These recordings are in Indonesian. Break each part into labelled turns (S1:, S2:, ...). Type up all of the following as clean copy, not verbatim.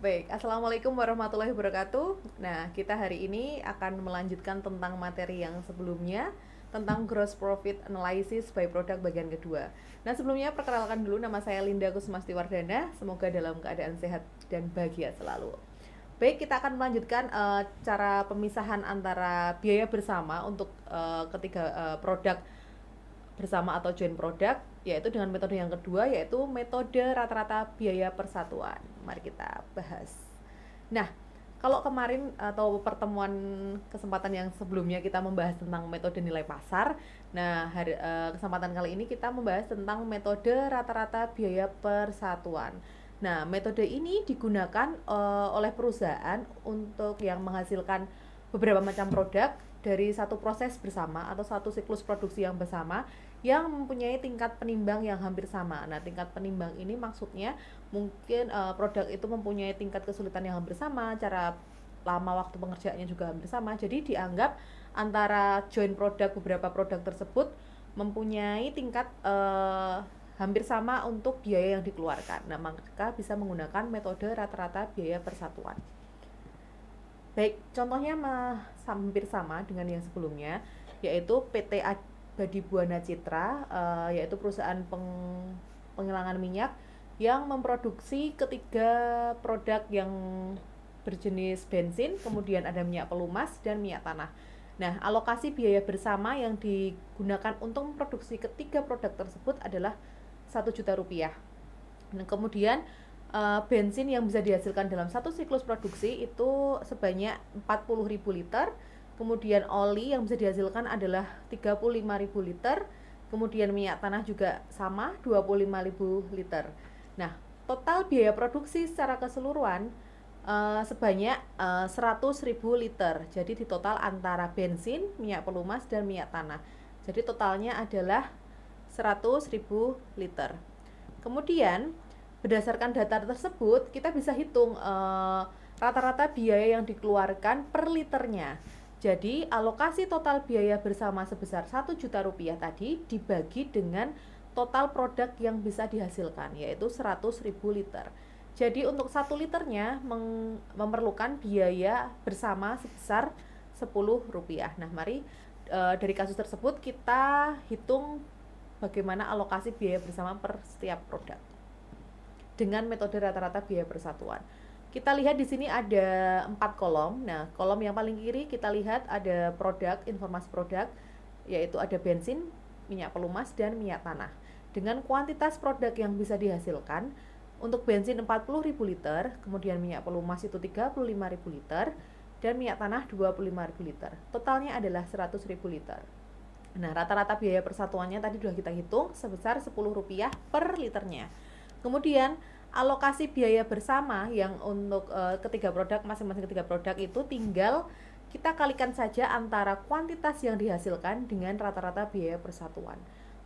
S1: Baik, Assalamualaikum warahmatullahi wabarakatuh. Nah, kita hari ini akan melanjutkan tentang materi yang sebelumnya, tentang gross profit analysis by product bagian kedua. Nah, sebelumnya perkenalkan dulu, nama saya Linda Kusmastiwardana. Semoga dalam keadaan sehat dan bahagia selalu. Baik, kita akan melanjutkan cara pemisahan antara biaya bersama untuk ketiga produk bersama atau joint product, yaitu dengan metode yang kedua, yaitu metode rata-rata biaya persatuan. Mari kita bahas. Nah, kalau kemarin atau pertemuan kesempatan yang sebelumnya kita membahas tentang metode nilai pasar, nah kesempatan kali ini kita membahas tentang metode rata-rata biaya persatuan. Nah, metode ini digunakan oleh perusahaan untuk yang menghasilkan beberapa macam produk dari satu proses bersama atau satu siklus produksi yang bersama yang mempunyai tingkat penimbang yang hampir sama. Nah, tingkat penimbang ini maksudnya mungkin produk itu mempunyai tingkat kesulitan yang hampir sama, cara lama waktu pengerjaannya juga hampir sama. Jadi dianggap antara joint produk beberapa produk tersebut mempunyai tingkat hampir sama untuk biaya yang dikeluarkan. Nah, maka bisa menggunakan metode rata-rata biaya persatuan. Baik, contohnya hampir sama dengan yang sebelumnya, yaitu PT Badi Buana Citra, yaitu perusahaan penghilangan minyak yang memproduksi ketiga produk yang berjenis bensin, kemudian ada minyak pelumas dan minyak tanah. Nah, alokasi biaya bersama yang digunakan untuk memproduksi ketiga produk tersebut adalah 1 juta rupiah. Nah, kemudian bensin yang bisa dihasilkan dalam satu siklus produksi itu sebanyak 40.000 liter. Kemudian oli yang bisa dihasilkan adalah 35.000 liter. Kemudian minyak tanah juga sama, 25.000 liter. Nah, total biaya produksi secara keseluruhan sebanyak 100.000 liter. Jadi di total antara bensin, minyak pelumas dan minyak tanah. Jadi totalnya adalah 100.000 liter. Kemudian berdasarkan data tersebut, kita bisa hitung rata-rata biaya yang dikeluarkan per liternya. Jadi, alokasi total biaya bersama sebesar 1 juta rupiah tadi dibagi dengan total produk yang bisa dihasilkan, yaitu 100.000 liter. Jadi, untuk 1 liternya memerlukan biaya bersama sebesar 10 rupiah. Nah, mari dari kasus tersebut kita hitung bagaimana alokasi biaya bersama per setiap produk dengan metode rata-rata biaya persatuan. Kita lihat di sini ada 4 kolom. Nah, kolom yang paling kiri kita lihat ada produk, informasi produk, yaitu ada bensin, minyak pelumas, dan minyak tanah. Dengan kuantitas produk yang bisa dihasilkan, untuk bensin 40.000 liter, kemudian minyak pelumas itu 35.000 liter, dan minyak tanah 25.000 liter. Totalnya adalah 100.000 liter. Nah, rata-rata biaya persatuannya tadi sudah kita hitung sebesar 10 rupiah per liternya. Kemudian alokasi biaya bersama yang untuk ketiga produk, masing-masing ketiga produk itu tinggal kita kalikan saja antara kuantitas yang dihasilkan dengan rata-rata biaya persatuan.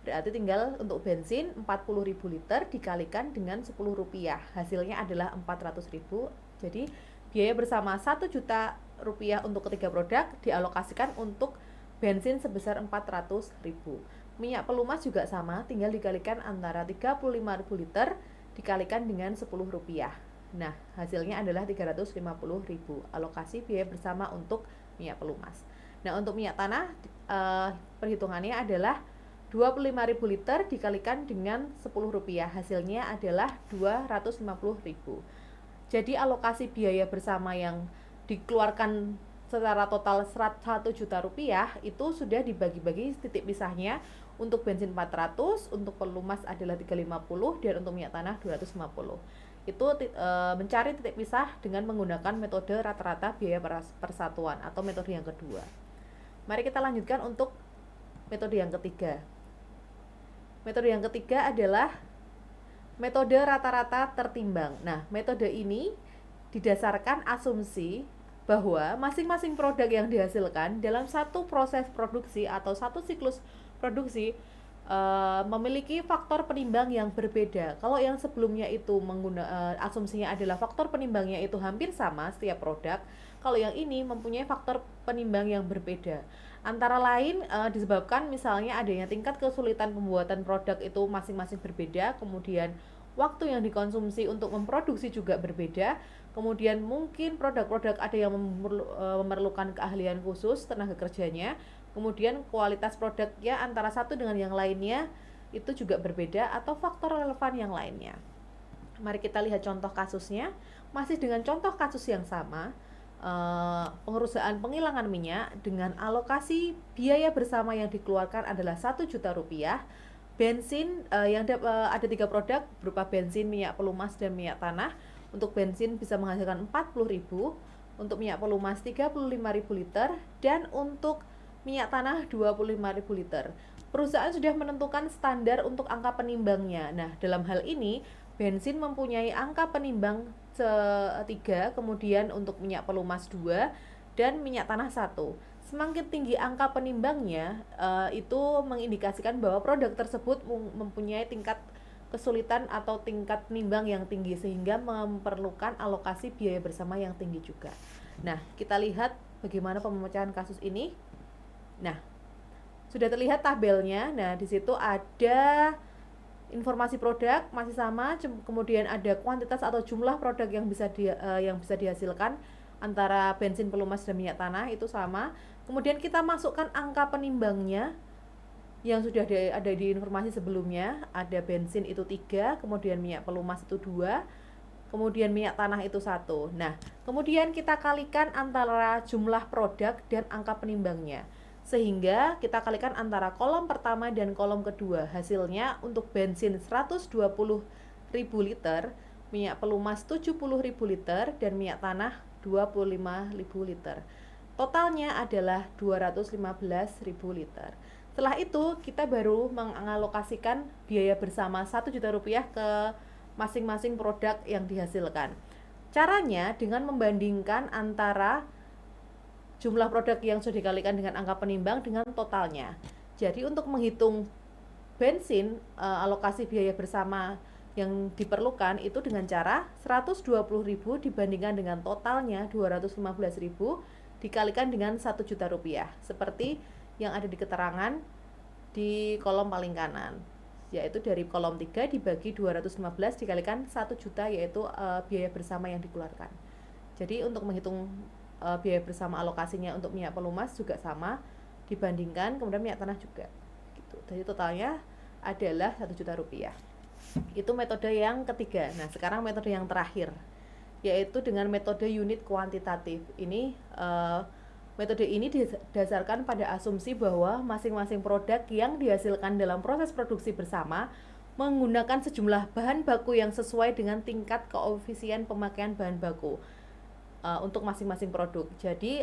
S1: Berarti tinggal untuk bensin 40.000 liter dikalikan dengan 10 rupiah. Hasilnya adalah 400.000. Jadi biaya bersama 1 juta rupiah untuk ketiga produk dialokasikan untuk bensin sebesar 400.000. Minyak pelumas juga sama, tinggal dikalikan antara 35.000 liter dikalikan dengan 10 rupiah. Nah, hasilnya adalah 350.000 alokasi biaya bersama untuk minyak pelumas. Nah, untuk minyak tanah perhitungannya adalah 25.000 liter dikalikan dengan 10 rupiah. Hasilnya adalah 250.000. Jadi alokasi biaya bersama yang dikeluarkan secara total 1 juta rupiah itu sudah dibagi-bagi titik pisahnya. Untuk bensin 400, untuk pelumas adalah 350, dan untuk minyak tanah 250. Itu mencari titik pisah dengan menggunakan metode rata-rata biaya persatuan atau metode yang kedua. Mari kita lanjutkan untuk metode yang ketiga. Metode yang ketiga adalah metode rata-rata tertimbang. Nah, metode ini didasarkan asumsi bahwa masing-masing produk yang dihasilkan dalam satu proses produksi atau satu siklus produksi memiliki faktor penimbang yang berbeda. Kalau yang sebelumnya itu asumsinya adalah faktor penimbangnya itu hampir sama setiap produk, kalau yang ini mempunyai faktor penimbang yang berbeda. Antara lain disebabkan misalnya adanya tingkat kesulitan pembuatan produk itu masing-masing berbeda, kemudian waktu yang dikonsumsi untuk memproduksi juga berbeda, kemudian mungkin produk-produk ada yang memerlukan keahlian khusus tenaga kerjanya, kemudian kualitas produknya antara satu dengan yang lainnya itu juga berbeda, atau faktor relevan yang lainnya. Mari kita lihat contoh kasusnya. Masih dengan contoh kasus yang sama, pengurusan penghilangan minyak dengan alokasi biaya bersama yang dikeluarkan adalah 1 juta rupiah. Bensin ada 3 produk berupa bensin, minyak pelumas, dan minyak tanah. Untuk bensin bisa menghasilkan 40.000, untuk minyak pelumas 35.000 liter, dan untuk minyak tanah 25.000 liter. Perusahaan sudah menentukan standar untuk angka penimbangnya. Nah, dalam hal ini bensin mempunyai angka penimbang 3, kemudian untuk minyak pelumas 2, dan minyak tanah 1. Semakin tinggi angka penimbangnya, itu mengindikasikan bahwa produk tersebut mempunyai tingkat kesulitan atau tingkat penimbang yang tinggi, sehingga memerlukan alokasi biaya bersama yang tinggi juga. Nah, kita lihat bagaimana pemecahan kasus ini. Nah, sudah terlihat tabelnya. Nah, di situ ada informasi produk masih sama, kemudian ada kuantitas atau jumlah produk yang bisa dihasilkan antara bensin, pelumas, dan minyak tanah itu sama. Kemudian kita masukkan angka penimbangnya yang sudah ada di informasi sebelumnya. Ada bensin itu 3, kemudian minyak pelumas itu 2, kemudian minyak tanah itu 1. Nah, kemudian kita kalikan antara jumlah produk dan angka penimbangnya, sehingga kita kalikan antara kolom pertama dan kolom kedua. Hasilnya untuk bensin 120.000 liter, minyak pelumas 70.000 liter, dan minyak tanah 25.000 liter. Totalnya adalah 215.000 liter. Setelah itu kita baru mengalokasikan biaya bersama 1 juta rupiah ke masing-masing produk yang dihasilkan. Caranya dengan membandingkan antara jumlah produk yang sudah dikalikan dengan angka penimbang dengan totalnya. Jadi untuk menghitung bensin, alokasi biaya bersama yang diperlukan itu dengan cara 120.000 dibandingkan dengan totalnya 215.000 dikalikan dengan 1 juta rupiah, seperti yang ada di keterangan di kolom paling kanan, yaitu dari kolom 3 dibagi 215 dikalikan 1 juta, yaitu biaya bersama yang dikeluarkan. Jadi untuk menghitung biaya bersama alokasinya untuk minyak pelumas juga sama, dibandingkan kemudian minyak tanah juga gitu. Jadi totalnya adalah 1 juta rupiah. Itu metode yang ketiga. Nah, sekarang metode yang terakhir, yaitu dengan metode unit kuantitatif. Metode ini didasarkan pada asumsi bahwa masing-masing produk yang dihasilkan dalam proses produksi bersama menggunakan sejumlah bahan baku yang sesuai dengan tingkat koefisien pemakaian bahan baku untuk masing-masing produk. Jadi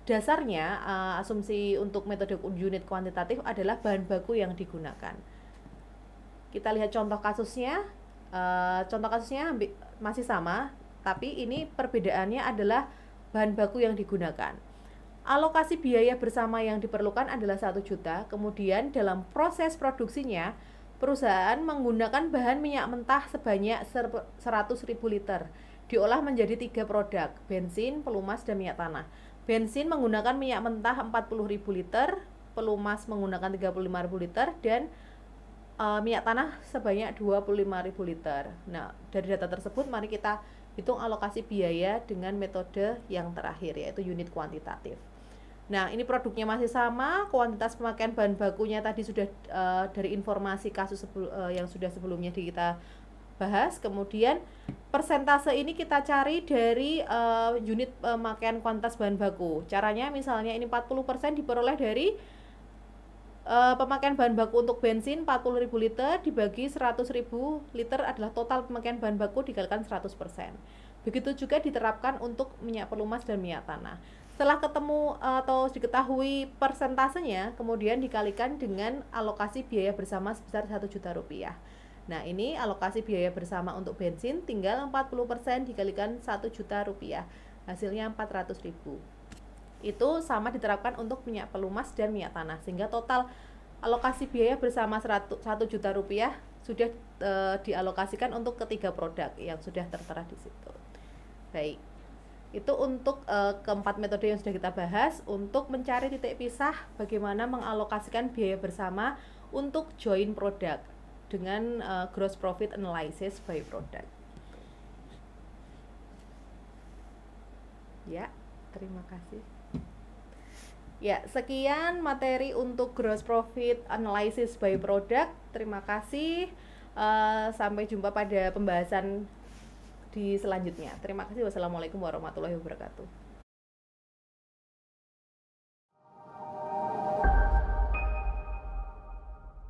S1: dasarnya asumsi untuk metode unit kuantitatif adalah bahan baku yang digunakan. Kita lihat contoh kasusnya. Contoh kasusnya masih sama, tapi ini perbedaannya adalah bahan baku yang digunakan. Alokasi biaya bersama yang diperlukan adalah 1 juta. Kemudian dalam proses produksinya, perusahaan menggunakan bahan minyak mentah sebanyak 100.000 liter. Diolah menjadi 3 produk, bensin, pelumas, dan minyak tanah. Bensin menggunakan minyak mentah 40.000 liter, pelumas menggunakan 35.000 liter, dan minyak tanah sebanyak 25.000 liter. Nah, dari data tersebut mari kita hitung alokasi biaya dengan metode yang terakhir, yaitu unit kuantitatif. Nah, ini produknya masih sama, kuantitas pemakaian bahan bakunya tadi sudah dari informasi kasus yang sudah sebelumnya kita bahas. Kemudian persentase ini kita cari dari unit pemakaian kuantitas bahan baku. Caranya misalnya ini 40% diperoleh dari pemakaian bahan baku untuk bensin 40.000 liter dibagi 100.000 liter adalah total pemakaian bahan baku dikalikan 100%. Begitu juga diterapkan untuk minyak pelumas dan minyak tanah. Setelah ketemu atau diketahui persentasenya, kemudian dikalikan dengan alokasi biaya bersama sebesar 1 juta rupiah. Nah, ini alokasi biaya bersama untuk bensin tinggal 40% dikalikan 1 juta rupiah. Hasilnya 400.000. Itu sama diterapkan untuk minyak pelumas dan minyak tanah, sehingga total alokasi biaya bersama 1 juta rupiah sudah dialokasikan untuk ketiga produk yang sudah tertera di situ. Baik, itu untuk keempat metode yang sudah kita bahas untuk mencari titik pisah bagaimana mengalokasikan biaya bersama untuk joint product dengan gross profit analysis by product. Ya, terima kasih. Ya, sekian materi untuk gross profit analysis by product. Terima kasih. Sampai jumpa pada pembahasan di selanjutnya. Terima kasih. Wassalamualaikum warahmatullahi wabarakatuh.